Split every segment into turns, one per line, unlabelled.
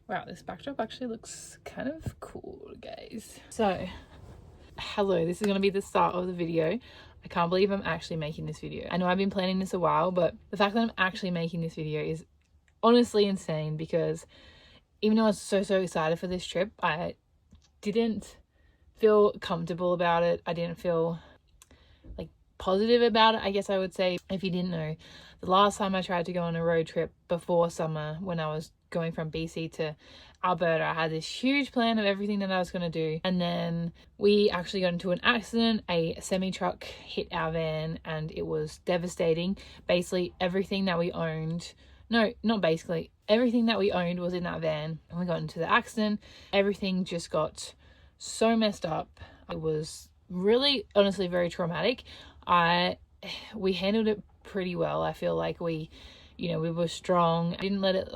Wow, this backdrop actually looks kind of cool, guys. So, hello, this is going to be the start of the video. I can't believe I'm actually making this video. I know I've been planning this a while, but the fact that I'm actually making this video is honestly insane, because even though I was so excited for this trip, I didn't feel comfortable about it. I didn't feel like positive about it, I guess I would say. If you didn't know, the last time I tried to go on a road trip before summer, when I was going from BC to Alberta, I had this huge plan of everything that I was going to do, and then we actually got into an accident. A semi-truck hit our van and it was devastating. Basically everything that we owned, no, not basically, everything that we owned was in that van, and we got into the accident. Everything just got so messed up. It was really, honestly, very traumatic. We handled it pretty well. I feel like we were strong. I didn't let it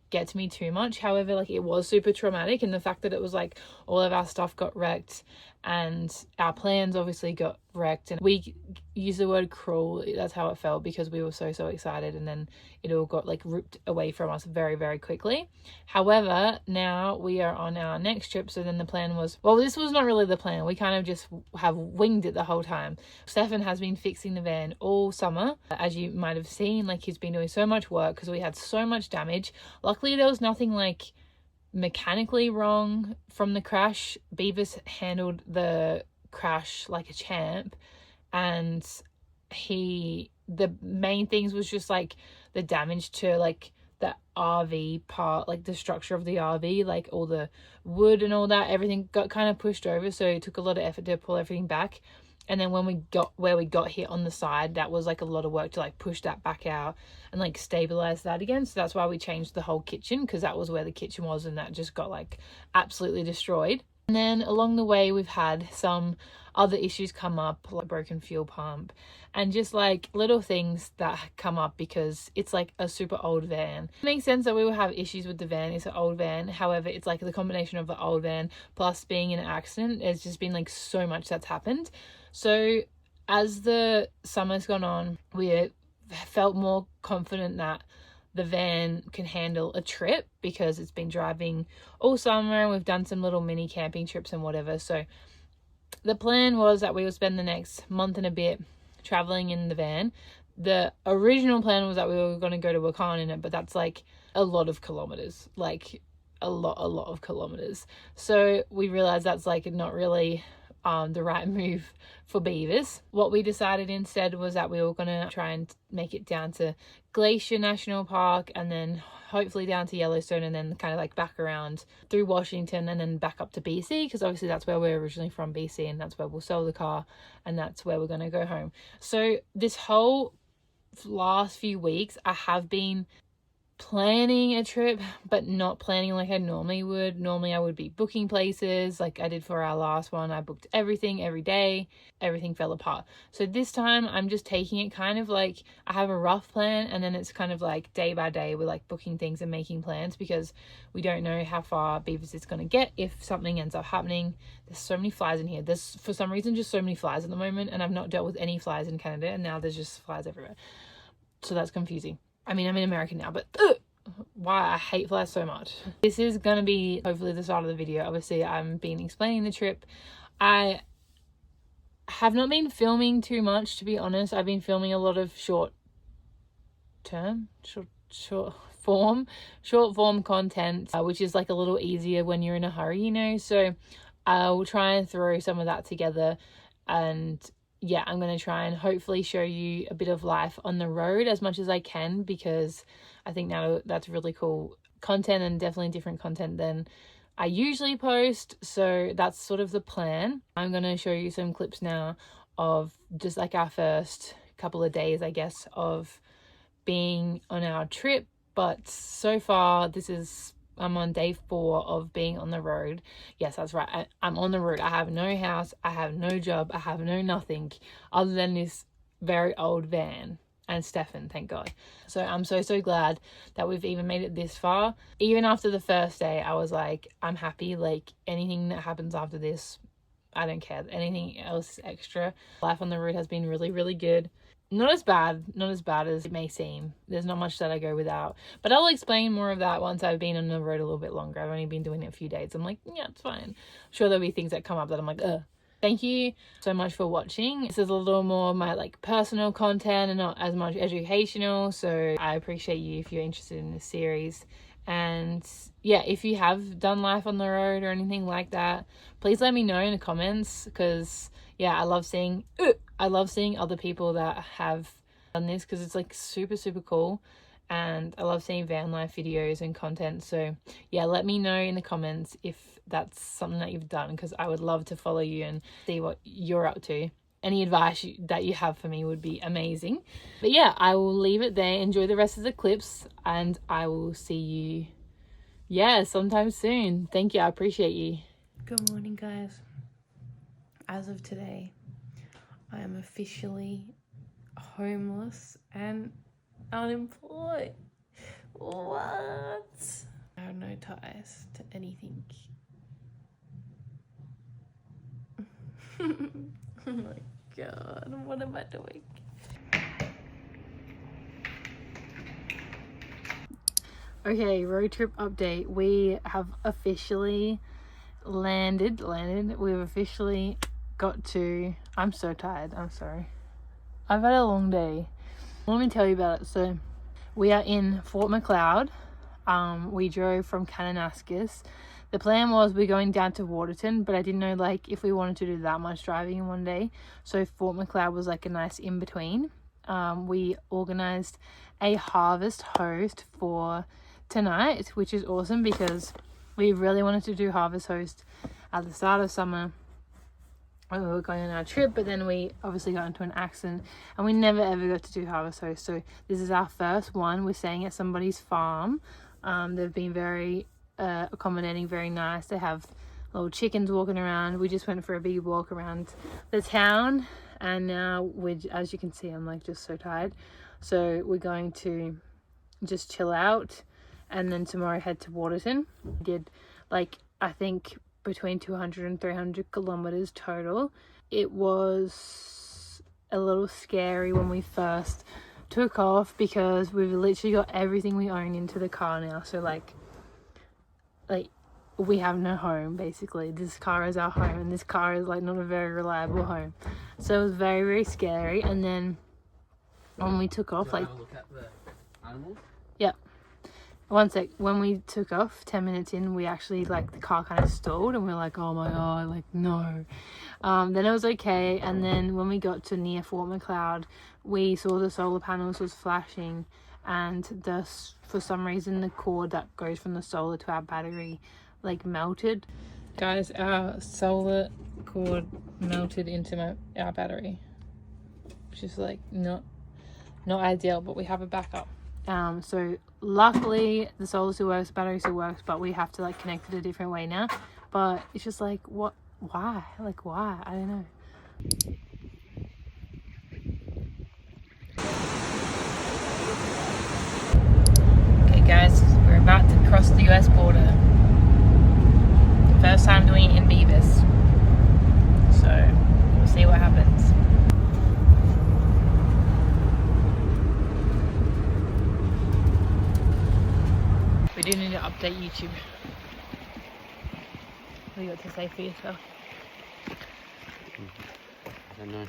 get to me too much. However, it was super traumatic, and the fact that it was all of our stuff got wrecked and our plans obviously got wrecked, and we use the word cruel, that's how it felt, because we were so excited, and then it all got ripped away from us very quickly. However, now we are on our next trip. So then the plan was, well, this was not really the plan. We kind of just have winged it the whole time. Stefan has been fixing the van all summer, as you might have seen. He's been doing so much work because we had so much damage. Luckily there was nothing mechanically wrong from the crash. Beavis handled the crash like a champ, and the main things was just the damage to the RV part, the structure of the RV, all the wood and all that, everything got kind of pushed over, so it took a lot of effort to pull everything back. And then when we got where we got hit on the side, that was a lot of work to push that back out and stabilize that again. So that's why we changed the whole kitchen, because that was where the kitchen was, and that just got absolutely destroyed. And then along the way we've had some other issues come up, like broken fuel pump, and just little things that come up because it's a super old van. It makes sense that we will have issues with the van. It's an old van. However, it's the combination of the old van plus being in an accident. There's just been so much that's happened. So as the summer's gone on, we felt more confident that the van can handle a trip, because it's been driving all summer and we've done some little mini camping trips and whatever. So the plan was that we would spend the next month and a bit traveling in the van. The original plan was that we were going to go to Waterton in it, but that's a lot of kilometers, a lot of kilometers. So we realized that's not really the right move for Beavis. What we decided instead was that we were going to try and make it down to Glacier National Park, and then hopefully down to Yellowstone, and then kind of back around through Washington and then back up to BC, because obviously that's where we're originally from, BC, and that's where we'll sell the car, and that's where we're going to go home. So this whole last few weeks I have been planning a trip, but not planning like I normally would. Normally I would be booking places like I did for our last one. I booked everything every day. Everything fell apart. So this time I'm just taking it kind of I have a rough plan, and then it's kind of day by day we're booking things and making plans, because we don't know how far Beavis is going to get if something ends up happening. There's so many flies in here. There's for some reason just so many flies at the moment, and I've not dealt with any flies in Canada, and now there's just flies everywhere. So that's confusing. I mean, I'm in America now, but why I hate flies so much. This is gonna be hopefully the start of the video. Obviously I've been explaining the trip. I have not been filming too much, to be honest. I've been filming a lot of short form content, which is a little easier when you're in a hurry, so I will try and throw some of that together. And yeah, I'm going to try and hopefully show you a bit of life on the road as much as I can, because I think now that's really cool content, and definitely different content than I usually post. So that's sort of the plan. I'm going to show you some clips now of just our first couple of days, I guess, of being on our trip. But so far I'm on day 4 of being on the road. Yes, that's right. I'm on the road. I have no house. I have no job. I have no nothing other than this very old van and Stefan, thank God. So I'm so glad that we've even made it this far. Even after the first day, I was I'm happy. Anything that happens after this, I don't care. Anything else extra. Life on the road has been really good. not as bad as it may seem. There's not much that I go without, but I'll explain more of that once I've been on the road a little bit longer. I've only been doing it a few days. I'm like, yeah, it's fine. I'm sure there'll be things that come up that I'm like, ugh. Thank you so much for watching. This is a little more my like personal content and not as much educational, so I appreciate you if you're interested in this series. And yeah, if you have done life on the road or anything like that, please let me know in the comments, because yeah, I love seeing other people that have done this, because it's like super cool, and I love seeing van life videos and content. So yeah, let me know in the comments if that's something that you've done, because I would love to follow you and see what you're up to. Any advice that you have for me would be amazing. But yeah, I will leave it there. Enjoy the rest of the clips, and I will see you sometime soon. Thank you. I appreciate you. Good morning, guys. As of today, I am officially homeless and unemployed. What? I have no ties to anything. Oh my god, what am I doing? Okay, road trip update. We have officially landed. We've officially got to... I'm so tired, I'm sorry. I've had a long day. Let me tell you about it. So we are in Fort McLeod. We drove from Kananaskis. The plan was we're going down to Waterton, but I didn't know like if we wanted to do that much driving in one day. So Fort McLeod was like a nice in between. We organized a harvest host for tonight, which is awesome because we really wanted to do harvest host at the start of summer when we were going on our trip, but then we obviously got into an accident and we never ever got to do harvest host. So this is our first one. We're staying at somebody's farm. They've been very accommodating, very nice. They have little chickens walking around. We just went for a big walk around the town, and now as you can see, I'm like just so tired. So we're going to just chill out, and then tomorrow head to Waterton. We did like I think between 200 and 300 kilometers total. It was a little scary when we first took off because we've literally got everything we own into the car now. So like we have no home basically. This car is our home, and this car is like not a very reliable home. So it was very scary. And then when we took off, like, look at the animals? Yeah. One sec. When we took off, 10 minutes in, we actually like the car kind of stalled, and we're like, oh my god, like no. Then it was okay, and then when we got to near Fort McLeod, we saw the solar panels was flashing, and for some reason the cord that goes from the solar to our battery like melted. Guys, our solar cord melted into our battery, which is like not ideal, but we have a backup. So luckily the solar still works, the battery still works, but we have to like connect it a different way now. But it's just like, why? Like why? I don't know. Okay guys, we're about to cross the US border. First time doing it in Beavis. So we'll see what happens. We do need to update YouTube. What do you got to say for yourself?
I don't know.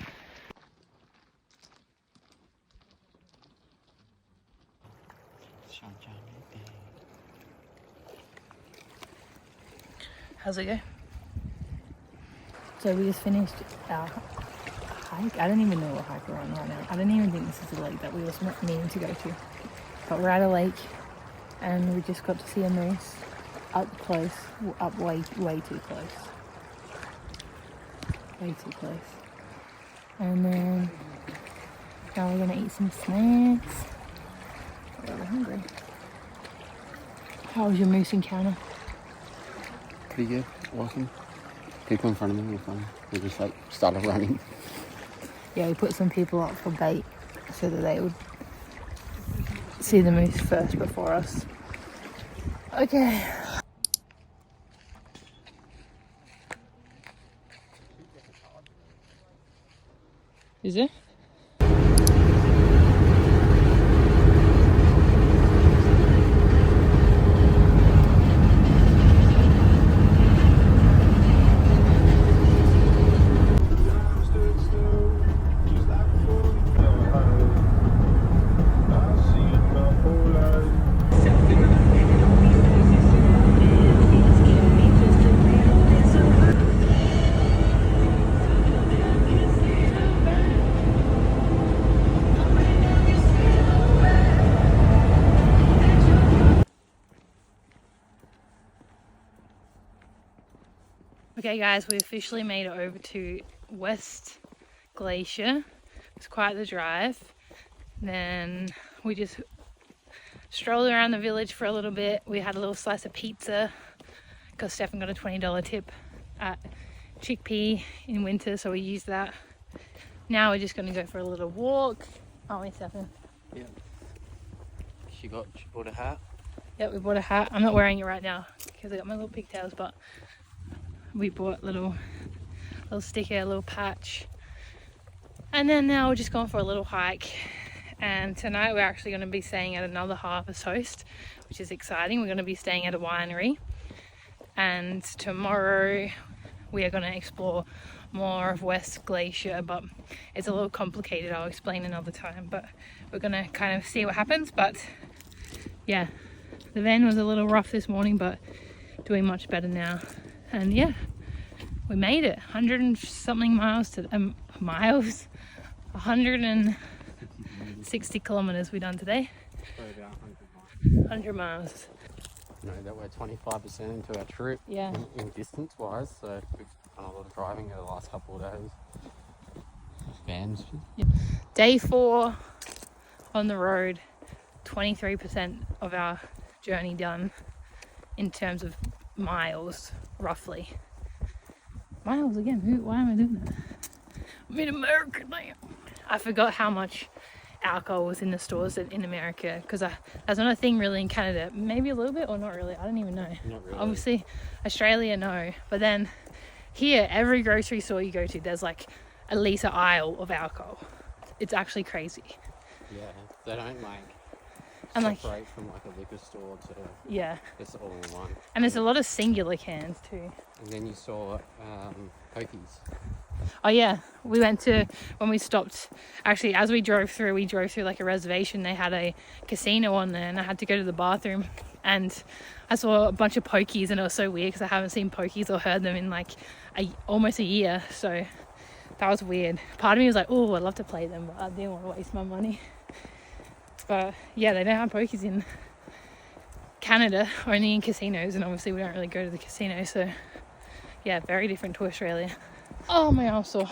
How's it go? So we just finished our hike. I don't even know what hike we're on right now. I don't even think this is a lake that we were meaning to go to. But we're at a lake, and we just got to see a moose up close, up way too close. Way too close. And then now we're gonna eat some snacks. We're hungry. How was your moose encounter?
Pretty good. Awesome. People in front of me were fine. They just like started running.
Yeah, we put some people up for bait so that they would see the moose first before us. Okay. Is it? Okay guys, we officially made it over to West Glacier. It's quite the drive. Then we just strolled around the village for a little bit. We had a little slice of pizza because Stefan got a $20 tip at Chickpea in winter, so we used that. Now we're just going to go for a little walk, aren't we, Stefan?
Yeah. She bought a hat.
Yeah, we bought a hat. I'm not wearing it right now because I got my little pigtails, but we bought a little sticker, a little patch. And then now we're just going for a little hike. And tonight we're actually going to be staying at another Harvest Host, which is exciting. We're going to be staying at a winery. And tomorrow we are going to explore more of West Glacier, but it's a little complicated. I'll explain another time, but we're going to kind of see what happens. But yeah, the van was a little rough this morning, but doing much better now. And yeah, we made it. 100 and something miles to 160 kilometers we done today. 100 miles.
You know that we're 25% into our trip.
Yeah.
In distance wise, so we've done a lot of driving over the last couple of days. Vans.
Day 4 on the road. 23% of our journey done in terms of miles, roughly. Miles again? Why am I doing that? I'm in America now. I forgot how much alcohol was in the stores in America, because that's not a thing really in Canada. Maybe a little bit or not really. I don't even know.
Not really.
Obviously, Australia, no. But then here, every grocery store you go to, there's like at least an aisle of alcohol. It's actually crazy.
Yeah, they don't like
And
separate from like a liquor store to it's all in one.
And there's a lot of singular cans too.
And then you saw pokies.
Oh yeah, we went to, when we stopped, actually as we drove through like a reservation. They had a casino on there and I had to go to the bathroom, and I saw a bunch of pokies, and it was so weird because I haven't seen pokies or heard them in like almost a year, so that was weird. Part of me was like, oh, I'd love to play them, but I didn't want to waste my money. But yeah, they don't have pokies in Canada, only in casinos, and obviously we don't really go to the casino, so yeah, very different to Australia. Oh, my arm's sore.